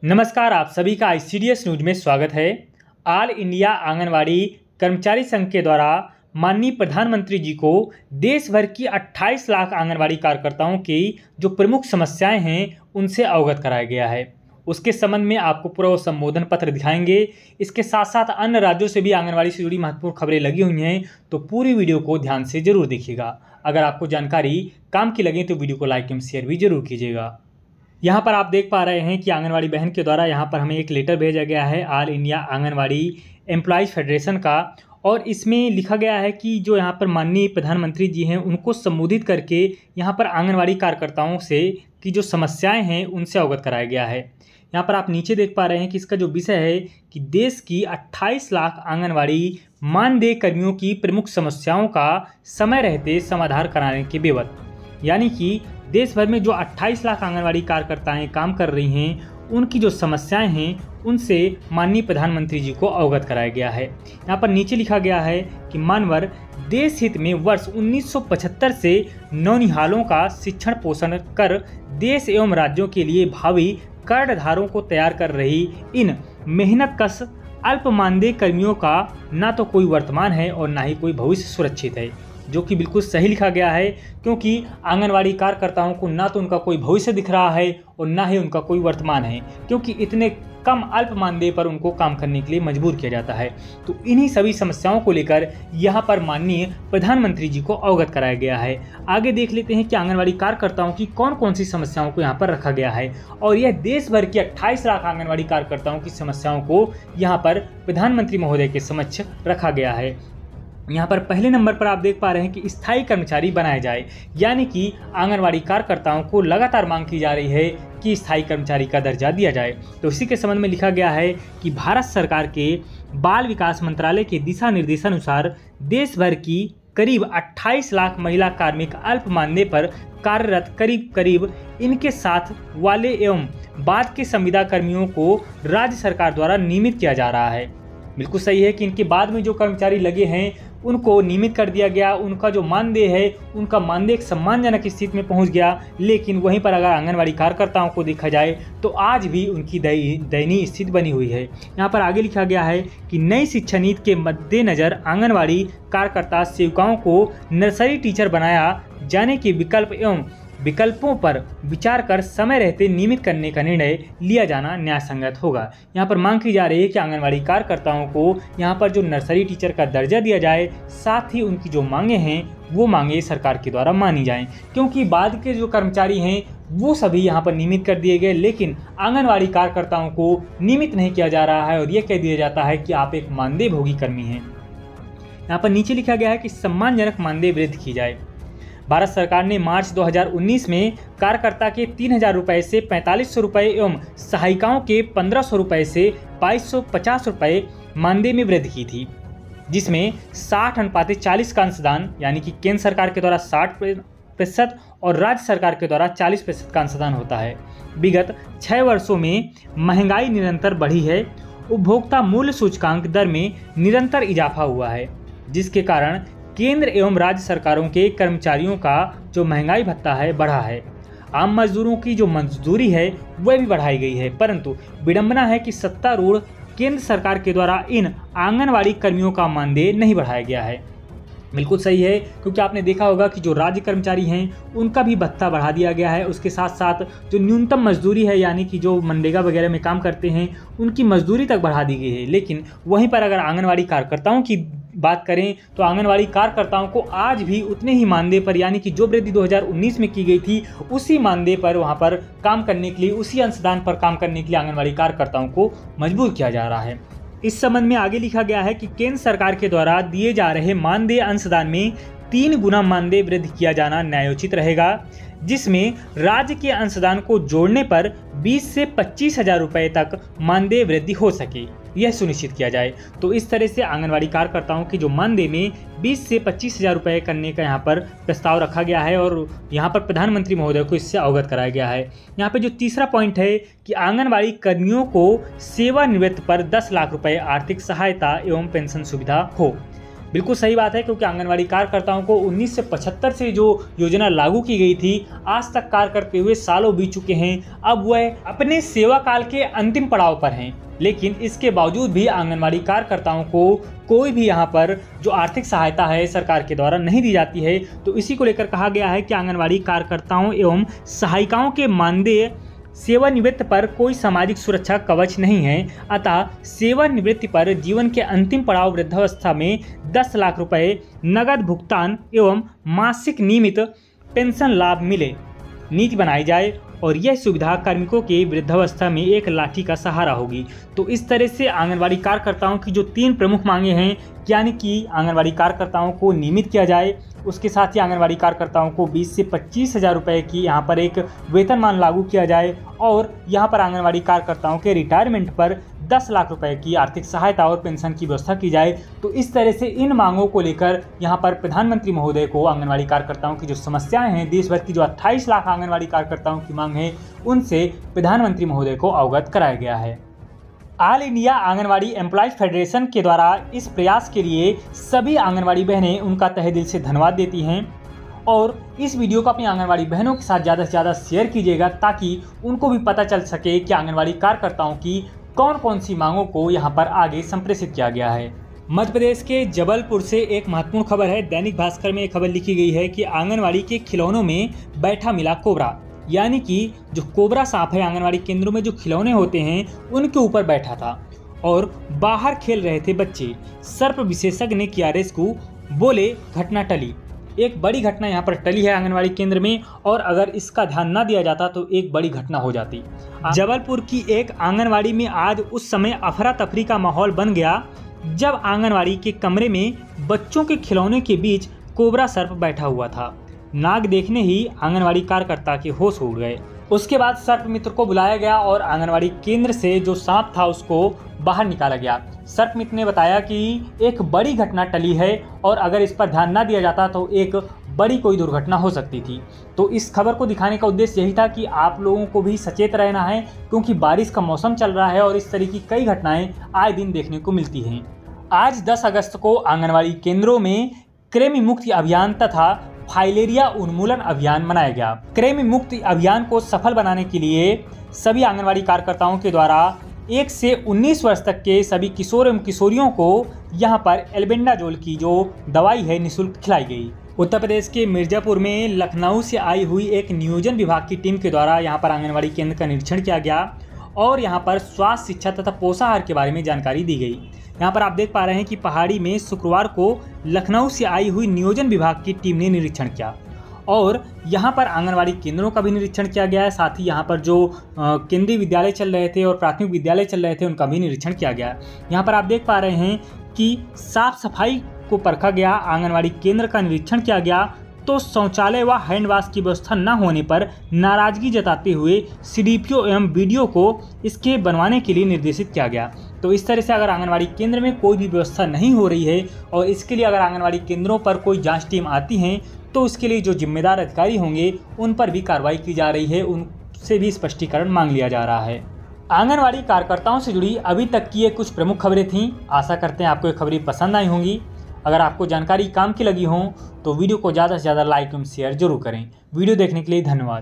नमस्कार, आप सभी का आईसीडीएस न्यूज में स्वागत है। ऑल इंडिया आंगनवाड़ी कर्मचारी संघ के द्वारा माननीय प्रधानमंत्री जी को देश भर की 28 लाख आंगनवाड़ी कार्यकर्ताओं की जो प्रमुख समस्याएं हैं उनसे अवगत कराया गया है। उसके संबंध में आपको पूरा संबोधन पत्र दिखाएंगे। इसके साथ साथ अन्य राज्यों से भी आंगनवाड़ी से जुड़ी महत्वपूर्ण खबरें लगी हुई हैं, तो पूरी वीडियो को ध्यान से जरूर देखिएगा। अगर आपको जानकारी काम की लगे तो वीडियो को लाइक एवं शेयर भी जरूर कीजिएगा। यहाँ पर आप देख पा रहे हैं कि आंगनवाड़ी बहन के द्वारा यहाँ पर हमें एक लेटर भेजा गया है all India anganwadi employees federation का, और इसमें लिखा गया है कि जो यहाँ पर माननीय प्रधानमंत्री जी हैं उनको संबोधित करके यहाँ पर आंगनवाड़ी कार्यकर्ताओं से की जो समस्याएं हैं उनसे अवगत कराया गया है। यहाँ पर आप नीचे देख पा रहे हैं कि इसका जो विषय है कि देश की 28 लाख आंगनवाड़ी मानदेय कर्मियों की प्रमुख समस्याओं का समय रहते समाधान कराने के विवत, यानी कि देश भर में जो 28 लाख आंगनवाड़ी कार्यकर्ताएं काम कर रही हैं उनकी जो समस्याएं हैं उनसे माननीय प्रधानमंत्री जी को अवगत कराया गया है। यहाँ पर नीचे लिखा गया है कि मानवर देश हित में वर्ष 1975 से नौनिहालों का शिक्षण पोषण कर देश एवं राज्यों के लिए भावी कर्णधारों को तैयार कर रही इन मेहनतकश अल्प मानदेय कर्मियों का ना तो कोई वर्तमान है और ना ही कोई भविष्य सुरक्षित है, जो कि बिल्कुल सही लिखा गया है। क्योंकि आंगनवाड़ी कार्यकर्ताओं को ना तो उनका कोई भविष्य दिख रहा है और ना ही उनका कोई वर्तमान है, क्योंकि इतने कम अल्प मानदेय पर उनको काम करने के लिए मजबूर किया जाता है। तो इन्हीं सभी समस्याओं को लेकर यहाँ पर माननीय प्रधानमंत्री जी को अवगत कराया गया है। आगे देख लेते हैं कि आंगनवाड़ी कार्यकर्ताओं की कौन कौन सी समस्याओं को यहाँ पर रखा गया है, और यह देश भर की 28 लाख आंगनवाड़ी कार्यकर्ताओं की समस्याओं को यहाँ पर प्रधानमंत्री महोदय के समक्ष रखा गया है। यहाँ पर पहले नंबर पर आप देख पा रहे हैं कि स्थायी कर्मचारी बनाया जाए, यानी कि आंगनवाड़ी कार्यकर्ताओं को लगातार मांग की जा रही है कि स्थायी कर्मचारी का दर्जा दिया जाए। तो इसी के संबंध में लिखा गया है कि भारत सरकार के बाल विकास मंत्रालय के दिशा निर्देशानुसार देश भर की करीब 28 लाख महिला कार्मिक अल्प मानदेय पर कार्यरत करीब इनके साथ वाले एवं बाद के संविदा कर्मियों को राज्य सरकार द्वारा नियमित किया जा रहा है। बिल्कुल सही है कि इनके बाद में जो कर्मचारी लगे हैं उनको नियमित कर दिया गया, उनका जो मानदेय है उनका मानदेय एक सम्मानजनक स्थिति में पहुंच गया। लेकिन वहीं पर अगर आंगनवाड़ी कार्यकर्ताओं को देखा जाए तो आज भी उनकी दयनीय स्थिति बनी हुई है। यहाँ पर आगे लिखा गया है कि नई शिक्षा नीति के मद्देनजर आंगनवाड़ी कार्यकर्ता सेविकाओं को नर्सरी टीचर बनाया जाने के विकल्पों पर विचार कर समय रहते नियमित करने का निर्णय लिया जाना न्यायसंगत होगा। यहाँ पर मांग की जा रही है कि आंगनवाड़ी कार्यकर्ताओं को यहाँ पर जो नर्सरी टीचर का दर्जा दिया जाए, साथ ही उनकी जो मांगे हैं वो मांगे सरकार के द्वारा मानी जाएं, क्योंकि बाद के जो कर्मचारी हैं वो सभी यहाँ पर नियमित कर दिए गए, लेकिन आंगनवाड़ी कार्यकर्ताओं को नियमित नहीं किया जा रहा है और ये कह दिया जाता है कि आप एक मानदेय भोगी कर्मी हैं। यहाँ पर नीचे लिखा गया है कि सम्मानजनक मानदेय वृद्धि की जाए। भारत सरकार ने मार्च 2019 में कार्यकर्ता के 3000 रुपये से 4500 रुपये एवं सहायिकाओं के 1500 रुपये से 2250 रुपये मानदेय में वृद्धि की थी, जिसमें 60:40 का अंशदान, यानी कि केंद्र सरकार के द्वारा 60% और राज्य सरकार के द्वारा 40% का अंशदान होता है। विगत 6 वर्षों में महंगाई निरंतर बढ़ी है। उपभोक्ता मूल्य सूचकांक दर में निरंतर इजाफा हुआ है, जिसके कारण केंद्र एवं राज्य सरकारों के कर्मचारियों का जो महंगाई भत्ता है बढ़ा है। आम मजदूरों की जो मजदूरी है वह भी बढ़ाई गई है, परंतु विडंबना है कि सत्तारूढ़ केंद्र सरकार के द्वारा इन आंगनवाड़ी कर्मियों का मानदेय नहीं बढ़ाया गया है। बिल्कुल सही है, क्योंकि आपने देखा होगा कि जो राज्य कर्मचारी हैं उनका भी भत्ता बढ़ा दिया गया है। उसके साथ साथ जो न्यूनतम मजदूरी है, यानी कि जो मनरेगा वगैरह में काम करते हैं उनकी मजदूरी तक बढ़ा दी गई है। लेकिन वहीं पर अगर आंगनवाड़ी कार्यकर्ताओं की बात करें तो आंगनवाड़ी कार्यकर्ताओं को आज भी उतने ही मानदेय पर, यानी कि जो वृद्धि 2019 में की गई थी उसी मानदेय पर वहां पर काम करने के लिए, उसी अंशदान पर काम करने के लिए आंगनवाड़ी कार्यकर्ताओं को मजबूर किया जा रहा है। इस संबंध में आगे लिखा गया है कि केंद्र सरकार के द्वारा दिए जा रहे मानदेय अंशदान में 3 गुना मानदेय वृद्धि किया जाना न्यायोचित रहेगा, जिसमें राज्य के अंशदान को जोड़ने पर 20 से 25,000 रुपये तक मानदेय वृद्धि हो सके, यह सुनिश्चित किया जाए। तो इस तरह से आंगनवाड़ी कार्यकर्ताओं की जो मानदेय में 20 से 25,000 रुपये करने का यहाँ पर प्रस्ताव रखा गया है और यहाँ पर प्रधानमंत्री महोदय को इससे अवगत कराया गया है। यहाँ पर जो तीसरा पॉइंट है कि आंगनवाड़ी कर्मियों को सेवानिवृत्त पर 10 लाख रुपये आर्थिक सहायता एवं पेंशन सुविधा हो। बिल्कुल सही बात है, क्योंकि आंगनवाड़ी कार्यकर्ताओं को 1975 से जो योजना लागू की गई थी, आज तक कार्य करते हुए सालों बीत चुके हैं। अब वह अपने सेवा काल के अंतिम पड़ाव पर हैं, लेकिन इसके बावजूद भी आंगनवाड़ी कार्यकर्ताओं को कोई भी यहाँ पर जो आर्थिक सहायता है सरकार के द्वारा नहीं दी जाती है। तो इसी को लेकर कहा गया है कि आंगनवाड़ी कार्यकर्ताओं एवं सहायिकाओं के मानदेय सेवानिवृत्ति पर कोई सामाजिक सुरक्षा कवच नहीं है। अतः सेवानिवृत्ति पर जीवन के अंतिम पड़ाव वृद्धावस्था में 10 लाख रुपए नगद भुगतान एवं मासिक नियमित पेंशन लाभ मिले, नीति बनाई जाए और यह सुविधा कार्मिकों के वृद्धावस्था में एक लाठी का सहारा होगी। तो इस तरह से आंगनवाड़ी कार्यकर्ताओं की जो 3 प्रमुख मांगे हैं, यानी कि आंगनवाड़ी कार्यकर्ताओं को नियमित किया जाए, उसके साथ ही आंगनवाड़ी कार्यकर्ताओं को 20 से 25 हज़ार रुपये की यहाँ पर एक वेतनमान लागू किया जाए और यहाँ पर आंगनवाड़ी कार्यकर्ताओं के रिटायरमेंट पर 10 लाख रुपए की आर्थिक सहायता और पेंशन की व्यवस्था की जाए। तो इस तरह से इन मांगों को लेकर यहाँ पर प्रधानमंत्री महोदय को आंगनवाड़ी कार्यकर्ताओं की जो समस्याएं हैं, देश भर की जो 28 लाख आंगनवाड़ी कार्यकर्ताओं की मांग है, उनसे प्रधानमंत्री महोदय को अवगत कराया गया है। All India anganwadi employees federation के द्वारा इस प्रयास के लिए सभी आंगनवाड़ी बहनें उनका तहे दिल से धन्यवाद देती हैं और इस वीडियो को अपनी आंगनवाड़ी बहनों के साथ ज़्यादा से ज़्यादा शेयर कीजिएगा, ताकि उनको भी पता चल सके कि आंगनवाड़ी कार्यकर्ताओं की कौन कौन सी मांगों को यहाँ पर आगे संप्रेषित किया गया है। मध्य प्रदेश के जबलपुर से एक महत्वपूर्ण खबर है। दैनिक भास्कर में एक खबर लिखी गई है कि आंगनवाड़ी के खिलौनों में बैठा मिला कोबरा, यानी कि जो कोबरा सांप है आंगनवाड़ी केंद्रों में जो खिलौने होते हैं उनके ऊपर बैठा था और बाहर खेल रहे थे बच्चे। सर्प विशेषज्ञ ने किया रेस्क्यू, बोले घटना टली। एक बड़ी घटना यहाँ पर टली है आंगनवाड़ी केंद्र में, और अगर इसका ध्यान ना दिया जाता तो एक बड़ी घटना हो जाती। जबलपुर की एक आंगनवाड़ी में आज उस समय अफरा तफरी का माहौल बन गया जब आंगनवाड़ी के कमरे में बच्चों के खिलौने के बीच कोबरा सर्प बैठा हुआ था। नाग देखने ही आंगनवाड़ी कार्यकर्ता के होश उड़ गए। उसके बाद सर्प मित्र को बुलाया गया और आंगनवाड़ी केंद्र से जो सांप था उसको बाहर निकाला गया। सर्प मित्र ने बताया कि एक बड़ी घटना टली है और अगर इस पर ध्यान ना दिया जाता तो एक बड़ी कोई दुर्घटना हो सकती थी। तो इस खबर को दिखाने का उद्देश्य यही था कि आप लोगों को भी सचेत रहना है, क्योंकि बारिश का मौसम चल रहा है और इस तरह की कई घटनाएं आए दिन देखने को मिलती हैं। आज 10 अगस्त को आंगनवाड़ी केंद्रों में कृमि मुक्ति अभियान तथा फाइलेरिया उन्मूलन अभियान मनाया गया। कृमि मुक्ति अभियान को सफल बनाने के लिए सभी आंगनवाड़ी कार्यकर्ताओं के द्वारा 1 से 19 वर्ष तक के सभी किशोर एवं किशोरियों को यहां पर एल्बेंडाजोल की जो दवाई है निःशुल्क खिलाई गई। उत्तर प्रदेश के मिर्जापुर में लखनऊ से आई हुई एक नियोजन विभाग की टीम के द्वारा यहां पर आंगनवाड़ी केंद्र का निरीक्षण किया गया और यहां पर स्वास्थ्य, शिक्षा तथा पोषाहार के बारे में जानकारी दी गई। यहाँ पर आप देख पा रहे हैं कि पहाड़ी में शुक्रवार को लखनऊ से आई हुई नियोजन विभाग की टीम ने निरीक्षण किया और यहाँ पर आंगनवाड़ी केंद्रों का भी निरीक्षण किया गया है। साथ ही यहाँ पर जो केंद्रीय विद्यालय चल रहे थे और प्राथमिक विद्यालय चल रहे थे उनका भी निरीक्षण किया गया। यहाँ पर आप देख पा रहे हैं कि साफ सफाई को परखा गया, आंगनवाड़ी केंद्र का निरीक्षण किया गया तो शौचालय व हैंड वॉश की व्यवस्था न होने पर नाराजगी जताते हुए सीडीपीओ एवं बीडीओ को इसके बनवाने के लिए निर्देशित किया गया। तो इस तरह से अगर आंगनवाड़ी केंद्र में कोई भी व्यवस्था नहीं हो रही है और इसके लिए अगर आंगनवाड़ी केंद्रों पर कोई जांच टीम आती है तो उसके लिए जो जिम्मेदार अधिकारी होंगे उन पर भी कार्रवाई की जा रही है, उनसे भी स्पष्टीकरण मांग लिया जा रहा है। आंगनवाड़ी कार्यकर्ताओं से जुड़ी अभी तक की ये कुछ प्रमुख खबरें थीं। आशा करते हैं आपको ये खबरें पसंद आई होंगी। अगर आपको जानकारी काम की लगी हो तो वीडियो को ज़्यादा से ज़्यादा लाइक एवं शेयर जरूर करें। वीडियो देखने के लिए धन्यवाद।